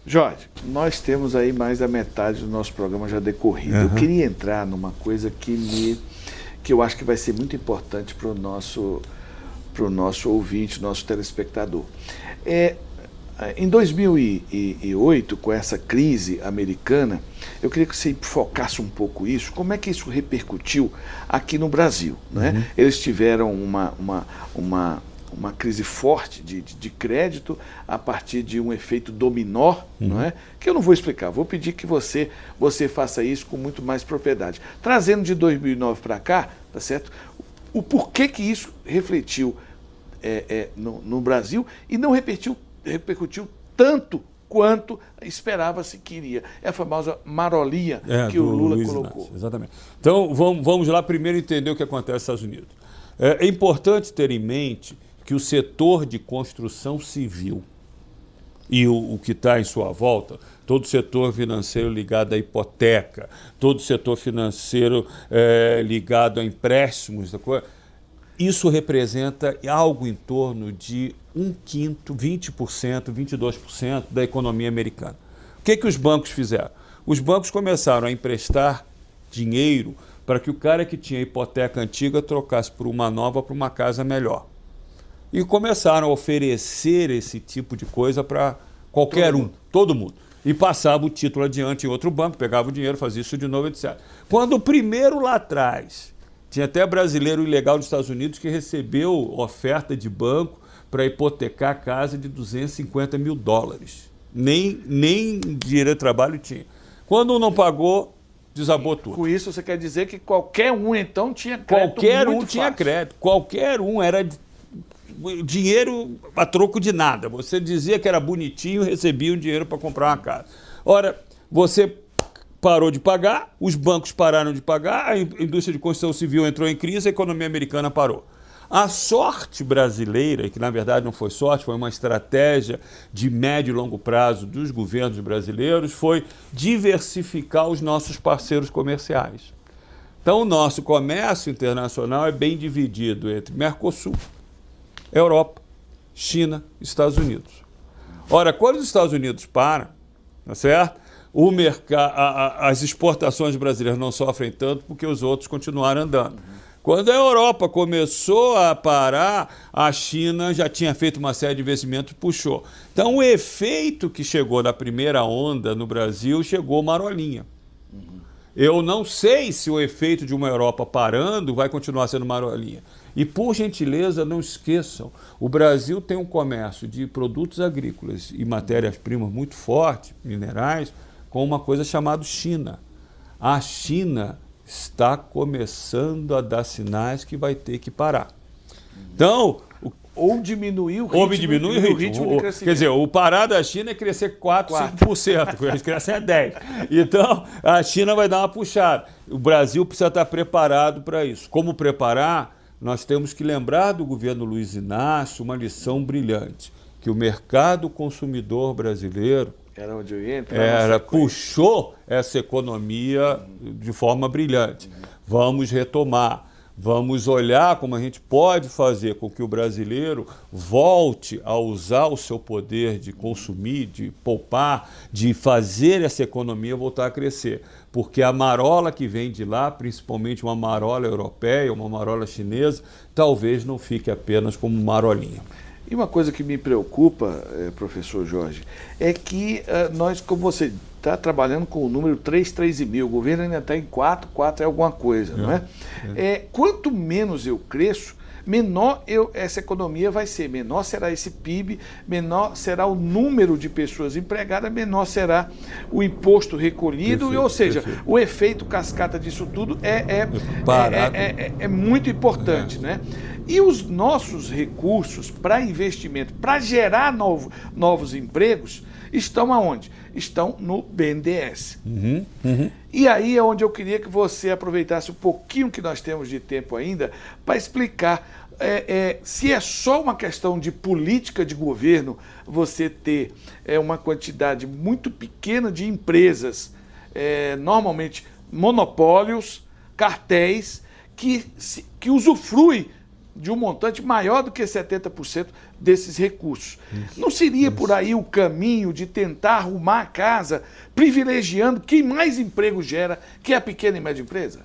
Jorge, nós temos aí mais da metade do nosso programa já decorrido. Eu queria entrar numa coisa que eu acho que vai ser muito importante para o nosso ouvinte, nosso telespectador. Em 2008, com essa crise americana, eu queria que você focasse um pouco isso, como é que isso repercutiu aqui no Brasil, né? Eles tiveram uma crise forte de crédito a partir de um efeito dominó, não é? Que eu não vou explicar, vou pedir que você faça isso com muito mais propriedade. Trazendo de 2009 para cá, tá certo? O porquê que isso refletiu no Brasil e não repercutiu tanto quanto esperava-se que iria. É a famosa marolinha que o Lula colocou. Inácio, exatamente. Então, vamos lá primeiro entender o que acontece nos Estados Unidos. É importante ter em mente que o setor de construção civil e o que está em sua volta, todo o setor financeiro ligado à hipoteca, todo o setor financeiro ligado a empréstimos, isso representa algo em torno de 1/5, 20%, 22% da economia americana. O que os bancos fizeram? Os bancos começaram a emprestar dinheiro para que o cara que tinha hipoteca antiga trocasse por uma nova, para uma casa melhor. E começaram a oferecer esse tipo de coisa para qualquer todo mundo. E passava o título adiante em outro banco, pegava o dinheiro, fazia isso de novo, etc. Quando o primeiro lá atrás, tinha até brasileiro ilegal nos Estados Unidos que recebeu oferta de banco para hipotecar a casa de $250 mil. Nem dinheiro de trabalho tinha. Quando não pagou, desabou tudo. Com isso, você quer dizer que qualquer um, então, tinha crédito? Qualquer um tinha crédito. Qualquer um era dinheiro a troco de nada. Você dizia que era bonitinho, recebia o dinheiro para comprar uma casa. Ora, você parou de pagar, os bancos pararam de pagar, a indústria de construção civil entrou em crise, a economia americana parou. A sorte brasileira, que na verdade não foi sorte, foi uma estratégia de médio e longo prazo dos governos brasileiros, foi diversificar os nossos parceiros comerciais. Então, o nosso comércio internacional é bem dividido entre Mercosul, Europa, China, Estados Unidos. Ora, quando os Estados Unidos param, tá certo? As exportações brasileiras não sofrem tanto porque os outros continuaram andando. Quando a Europa começou a parar, a China já tinha feito uma série de investimentos e puxou. Então, o efeito que chegou na primeira onda no Brasil chegou marolinha. Eu não sei se o efeito de uma Europa parando vai continuar sendo marolinha. E, por gentileza, não esqueçam, o Brasil tem um comércio de produtos agrícolas e matérias-primas muito forte, minerais, com uma coisa chamada China. A China está começando a dar sinais que vai ter que parar. Então, ou diminuir o ritmo de crescimento. Quer dizer, o parar da China é crescer 5%, eles crescem a 10%. Então, a China vai dar uma puxada. O Brasil precisa estar preparado para isso. Como preparar? Nós temos que lembrar do governo Luiz Inácio uma lição brilhante, que o mercado consumidor brasileiro era onde eu ia entrar, puxou essa economia de forma brilhante. Vamos retomar, vamos olhar como a gente pode fazer com que o brasileiro volte a usar o seu poder de consumir, de poupar, de fazer essa economia voltar a crescer. Porque a marola que vem de lá, principalmente uma marola europeia, uma marola chinesa, talvez não fique apenas como marolinha. E uma coisa que me preocupa, professor Jorge, é que nós, como você está trabalhando com o número 3,5, o governo ainda está em 4 é alguma coisa, não é? Quanto menos eu cresço, menor essa economia vai ser, menor será esse PIB, menor será o número de pessoas empregadas, menor será o imposto recolhido, ou seja, o efeito cascata disso tudo é muito importante, né? E os nossos recursos para investimento, para gerar novos empregos, estão aonde? Estão no BNDES. E aí é onde eu queria que você aproveitasse um pouquinho que nós temos de tempo ainda para explicar se é só uma questão de política de governo você ter uma quantidade muito pequena de empresas, normalmente monopólios, cartéis, que usufruem de um montante maior do que 70% desses recursos. Não seria por aí o caminho de tentar arrumar a casa, privilegiando quem mais emprego gera, que é a pequena e média empresa?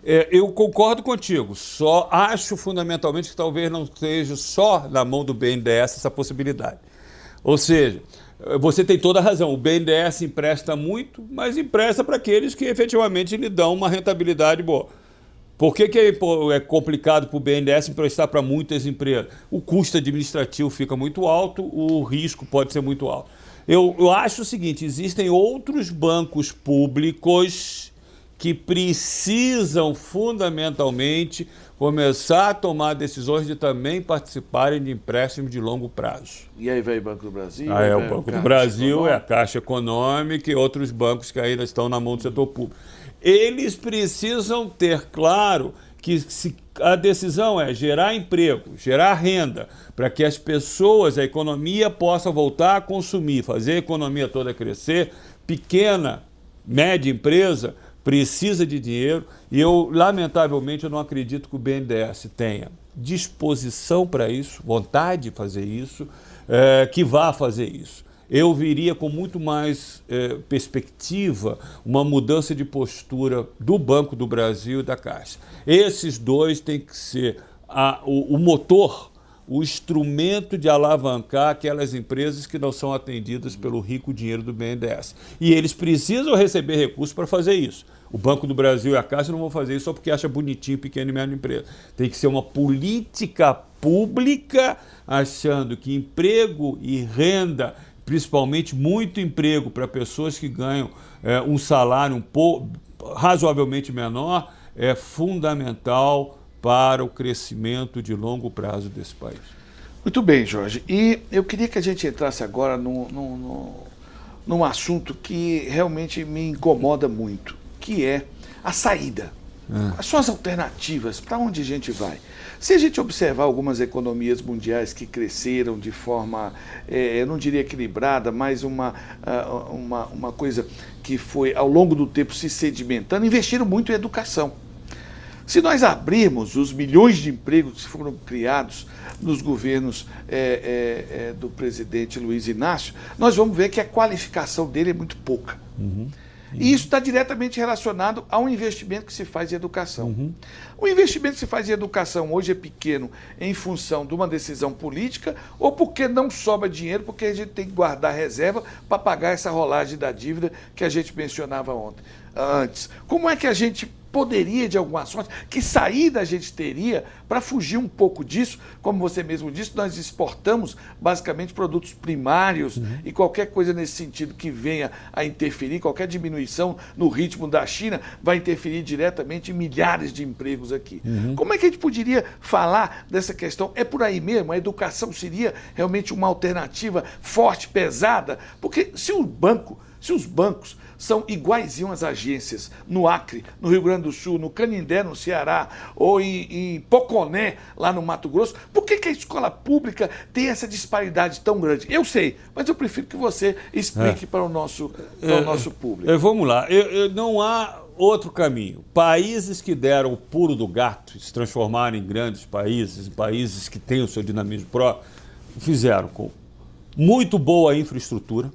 Eu concordo contigo, só acho fundamentalmente que talvez não esteja só na mão do BNDES essa possibilidade. Ou seja, você tem toda a razão, o BNDES empresta muito, mas empresta para aqueles que efetivamente lhe dão uma rentabilidade boa. Por que é complicado para o BNDES emprestar para muitas empresas? O custo administrativo fica muito alto, o risco pode ser muito alto. Eu acho o seguinte, existem outros bancos públicos que precisam fundamentalmente começar a tomar decisões de também participarem de empréstimos de longo prazo. E aí vai o Banco do Brasil? O Banco do Brasil, é a Caixa Econômica e outros bancos que ainda estão na mão do setor público. Eles precisam ter claro que a decisão é gerar emprego, gerar renda, para que as pessoas, a economia possa voltar a consumir, fazer a economia toda crescer. Pequena, média empresa precisa de dinheiro e lamentavelmente, eu não acredito que o BNDES tenha disposição para isso, vontade de fazer isso, que vá fazer isso. Eu viria com muito mais perspectiva uma mudança de postura do Banco do Brasil e da Caixa. Esses dois têm que ser o motor, o instrumento de alavancar aquelas empresas que não são atendidas pelo rico dinheiro do BNDES. E eles precisam receber recursos para fazer isso. O Banco do Brasil e a Caixa não vão fazer isso só porque acha bonitinho pequena e média empresa. Tem que ser uma política pública achando que emprego e renda, principalmente muito emprego para pessoas que ganham um salário razoavelmente menor, é fundamental para o crescimento de longo prazo desse país. Muito bem, Jorge. E eu queria que a gente entrasse agora num assunto que realmente me incomoda muito, que é a saída. Quais são as alternativas? Para onde a gente vai? Se a gente observar algumas economias mundiais que cresceram de forma, eu não diria equilibrada, mas uma coisa que foi ao longo do tempo se sedimentando, investiram muito em educação. Se nós abrirmos os milhões de empregos que foram criados nos governos do presidente Luiz Inácio, nós vamos ver que a qualificação dele é muito pouca. E isso está diretamente relacionado ao investimento que se faz em educação. O investimento que se faz em educação hoje é pequeno em função de uma decisão política ou porque não sobra dinheiro, porque a gente tem que guardar reserva para pagar essa rolagem da dívida que a gente mencionava antes. Como é que a gente poderia, de alguma sorte, que saída a gente teria para fugir um pouco disso? Como você mesmo disse, nós exportamos basicamente produtos primários e qualquer coisa nesse sentido que venha a interferir, qualquer diminuição no ritmo da China vai interferir diretamente em milhares de empregos aqui. Como é que a gente poderia falar dessa questão? É por aí mesmo? A educação seria realmente uma alternativa forte, pesada? Porque se os bancos são iguaizinhos às agências no Acre, no Rio Grande do Sul, no Canindé, no Ceará, ou em Poconé, lá no Mato Grosso, por que a escola pública tem essa disparidade tão grande? Eu sei, mas eu prefiro que você explique para o nosso público. Vamos lá, não há outro caminho. Países que deram o pulo do gato, se transformaram em grandes países, em países que têm o seu dinamismo próprio, fizeram com muito boa infraestrutura,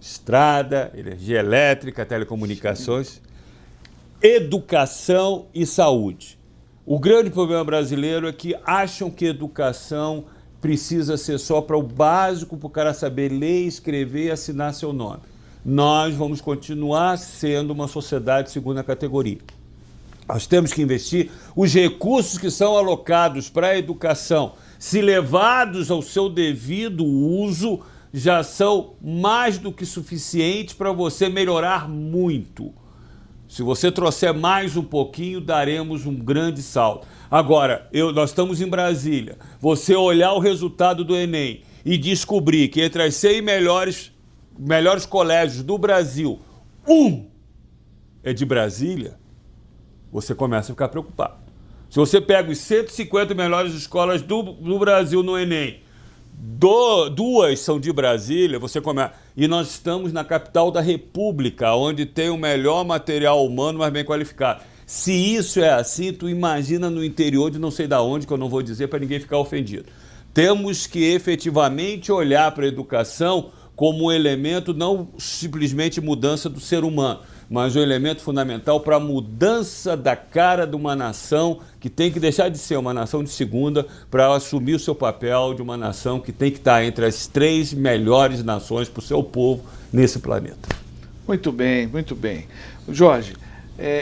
estrada, energia elétrica, telecomunicações, educação e saúde. O grande problema brasileiro é que acham que educação precisa ser só para o básico, para o cara saber ler, escrever e assinar seu nome. Nós vamos continuar sendo uma sociedade de segunda categoria. Nós temos que investir os recursos que são alocados para a educação, se levados ao seu devido uso, já são mais do que suficientes para você melhorar muito. Se você trouxer mais um pouquinho, daremos um grande salto. Agora, nós estamos em Brasília. Você olhar o resultado do Enem e descobrir que entre as 100 melhores colégios do Brasil, um é de Brasília, você começa a ficar preocupado. Se você pega os 150 melhores escolas do Brasil no Enem, duas são de Brasília, você começa. E nós estamos na capital da República, onde tem o melhor material humano, mas bem qualificado. Se isso é assim, tu imagina no interior de não sei da onde, que eu não vou dizer para ninguém ficar ofendido. Temos que efetivamente olhar para a educação como um elemento, não simplesmente mudança do ser humano, mas um elemento fundamental para a mudança da cara de uma nação que tem que deixar de ser uma nação de segunda para assumir o seu papel de uma nação que tem que estar entre as 3 melhores nações para o seu povo nesse planeta. Muito bem, muito bem. Jorge,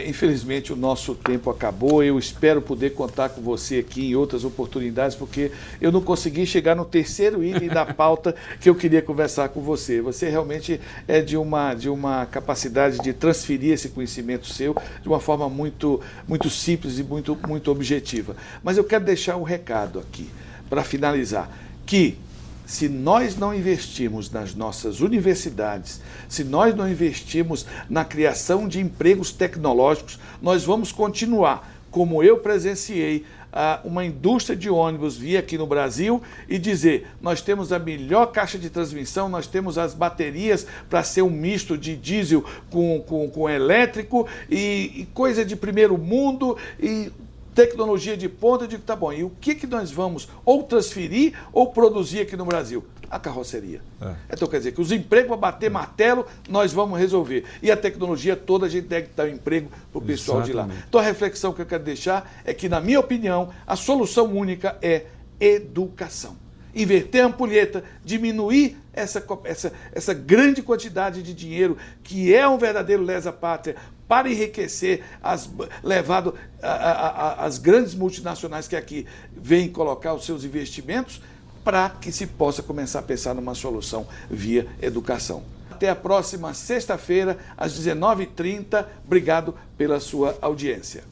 infelizmente o nosso tempo acabou. Eu espero poder contar com você aqui em outras oportunidades, porque eu não consegui chegar no terceiro item da pauta que eu queria conversar com você. Você realmente é de uma capacidade de transferir esse conhecimento seu de uma forma muito simples e muito objetiva. Mas eu quero deixar um recado aqui, para finalizar, que se nós não investirmos nas nossas universidades, se nós não investirmos na criação de empregos tecnológicos, nós vamos continuar, como eu presenciei, uma indústria de ônibus vir aqui no Brasil e dizer: nós temos a melhor caixa de transmissão, nós temos as baterias para ser um misto de diesel com elétrico e coisa de primeiro mundo e tecnologia de ponta. Eu digo, tá bom, e o que nós vamos ou transferir ou produzir aqui no Brasil? A carroceria. Então quer dizer que os empregos para bater martelo nós vamos resolver. E a tecnologia toda a gente deve dar um emprego para o pessoal de lá. Então a reflexão que eu quero deixar é que, na minha opinião, a solução única é educação. Inverter a ampulheta, diminuir essa grande quantidade de dinheiro que é um verdadeiro lesa-pátria para enriquecer, levado as grandes multinacionais que aqui vêm colocar os seus investimentos, para que se possa começar a pensar numa solução via educação. Até a próxima sexta-feira, às 19h30. Obrigado pela sua audiência.